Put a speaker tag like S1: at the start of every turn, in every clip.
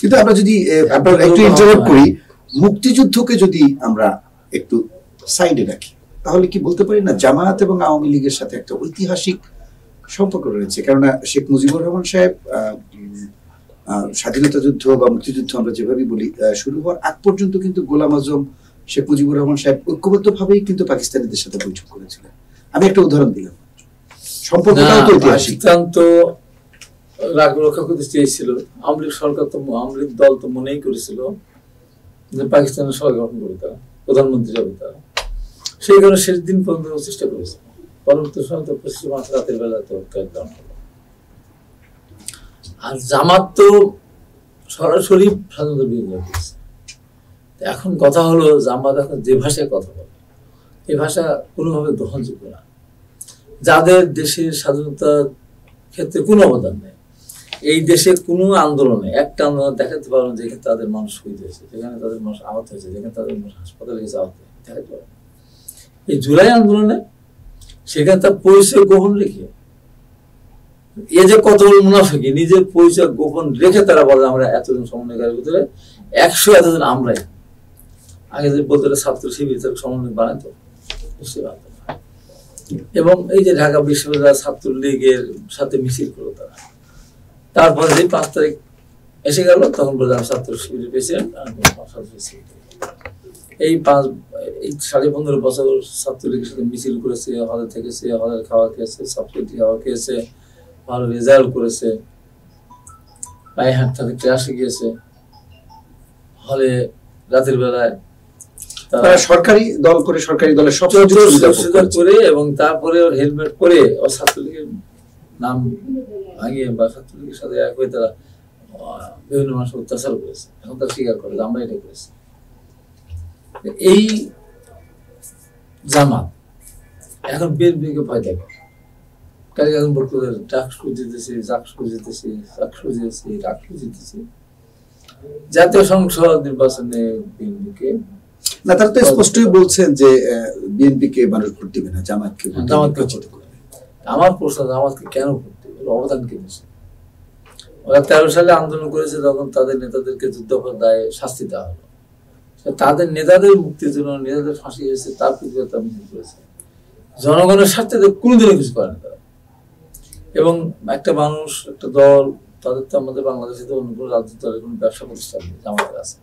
S1: কিন্তু আমরা যদি একটু ইন্টারাপ্ট করি, মুক্তিযুদ্ধকে যদি আমরা একটু সাইডে রাখি, তাহলে কি বলতে পারি না জামায়াত এবং আওয়ামী লীগের সাথে একটা ঐতিহাসিক সম্পর্ক রয়েছে? কেননা শেখ মুজিবুর রহমান সাহেব স্বাধীনতা যুদ্ধ বা মুক্তিযুদ্ধ আমরা যেভাবে বলি শুরু হওয়ার আগ পর্যন্ত কিন্তু গোলাম আজম, শেখ মুজিবুর রহমান সাহেব ঐক্যবদ্ধভাবেই কিন্তু পাকিস্তানিদের সাথে বৈঠক করেছিলেন। আমি একটা উদাহরণ দিলাম, সম্পর্কটাও তো ঐতিহাসিক।
S2: রাগ রক্ষা করতে চেয়েছিল আওয়ামী লীগ সরকার, তো আওয়ামী লীগ দল তো মনেই করেছিল যে পাকিস্তানের সরকার গঠন করে তারা প্রধানমন্ত্রী যাবে তারা, সেই কারণে শেষ দিন পর্যন্ত চেষ্টা করেছে। পরবর্তী সময় তো 25 মার্চ রাতের বেলা তো গ্রহণ হলো। আর জামাত তো সরাসরি স্বাধীনতা বিরোধী করেছে। এখন কথা হলো জামাত এখন যে ভাষায় কথা বলে এই ভাষা কোনোভাবে গ্রহণযোগ্য না। যাদের দেশের স্বাধীনতার ক্ষেত্রে কোনো অবদান নেই, এই দেশে কোনো আন্দোলনে একটা আন্দোলন দেখাতে পারবেন যেখানে তাদের মানুষ শহীদ হয়েছে, যেখানে তাদের মানুষ আহত হয়েছে, যেখানে তাদের মানুষ হাসপাতালে গেছে আহত হয়েছে, দেখাতে পারবেন। এই জুলাই আন্দোলনে সেখানে তার পরিচয় গোপন রেখে, এ যে কত বড় মুনাফিকি, নিজের পরিচয় গোপন রেখে তারা বলে আমরা এতজন সমন্বয়কারীর ভিতরে 100 এতজন আমরাই। আগে যে বলতে ছাত্র শিবির তার সমন্বয় বানাতো, বুঝতে পারতো না। এবং এই যে ঢাকা বিশ্ববিদ্যালয় ছাত্রলীগের সাথে মিছিল করলো তারা, তারপরে যে 5 তারিখ এসে গেল তখন বললাম ছাত্র শিবিরের প্রেসিডেন্ট এই 15.5 বছর ছাত্রলীগের সাথে মিছিল করেছে, হলে থেকেছে, হলের খাওয়া খেয়েছে, সাবসিডি খাওয়া খেয়েছে, ভালো রেজাল্ট করেছে, পায়ে হাঁটতে হাঁটতে ক্লাসে গিয়েছে, হলে রাতের বেলায়
S1: তারা সরকারি দল করে সরকারি দলের সব
S2: করে, এবং তারপরে ওর হেলমেট পরে ও ছাত্রলীগের নাম ভাঙিয়ে বা ছাত্রলীগের সাথে এক হয়ে তারা বিভিন্ন মানুষ অত্যাচার করেছে। এখন তারা স্বীকার করে আমরা এটা করেছি। এই জামাত এখন বিএনপিকে ভয় দেখে, কাজে এখন বলতে ডাকসু জিতেছি, জাকসু জিতেছি, চাকসু জিতেছি, ডাকসু জিতেছি। জাতীয় সংসদ নির্বাচনে বিএনপিকে
S1: না, তারা তো স্পষ্টই বলছেন যে বিএনপিকে মানুষ ভোট দিবে না, জামাতকে ভোট দিবে।
S2: আমার প্রশ্ন, জামাতকে কেন ভোট দিবে? অবদান কি দিয়েছে? ওরা 13 সালে আন্দোলন করেছে, তখন তাদের নেতাদেরকে যুদ্ধাপরাধের দায়ে শাস্তি দেওয়া হলো। তাদের নেতাদের মুক্তির জন্য, নেতাদের ফাঁসি হয়েছে তার প্রতিবাদ মিছিল করেছে। জনগণের স্বার্থে কোনোদিনও কিছু করে না তারা। এবং একটা মানুষ, একটা দল, তাদের তো আমাদের বাংলাদেশে তো অন্য কোনো রাজনৈতিক দলের কোনো ব্যবসা প্রতিষ্ঠান নেই, জামাতের আছে।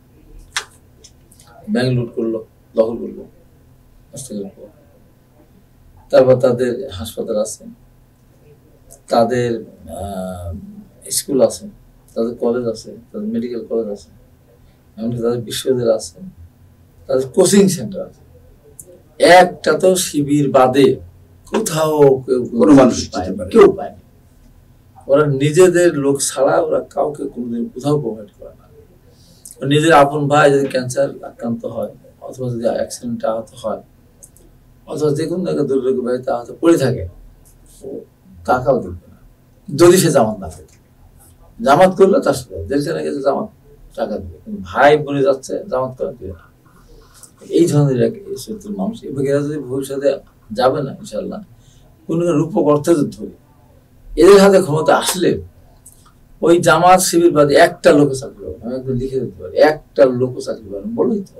S2: ব্যাংক লুট করলো, দখল করলো, তারপর তাদের হাসপাতাল আছে, তাদের স্কুল আছে, তাদের কলেজ আছে, তাদের মেডিকেল কলেজ আছে, এমনকি তাদের বিশ্ববিদ্যালয় আছে, তাদের কোচিং সেন্টার আছে। একটা তো শিবির বাদে কোথাও কোনো মানুষ কেউ পায়নি। ওরা নিজেদের লোক ছাড়া ওরা কাউকে কোনোদিন কোথাও প্রোভাইড করে না। নিজের আপন ভাই যদি ক্যান্সার আক্রান্ত হয়, অথবা যদি অ্যাক্সিডেন্টে আহত হয়, অথবা যে কোনো জায়গায় দুর্যোগ বাড়িতে আহত পড়ে থাকে, টাকাও দেখবে না যদি সে জামাত না পেতে। জামাত করলে তার সাথে যেখানে গেছে জামাত টাকা দেবে, কিন্তু ভাই বলে যাচ্ছে জামাত করা দেবে না। এই ধরনের মানুষ, এবং এরা যদি ভবিষ্যতে যাবে না ইনশাল্লাহ কোন রূপক অর্থযুদ্ধ হবে, এদের হাতে ক্ষমতা আসলে ওই জামাত শিবির বাদে একটা লোক চাকরি পাবে। আমি একদম লিখে দিতে পারি, একটা লোক চাকরি পাবেন বলেই তো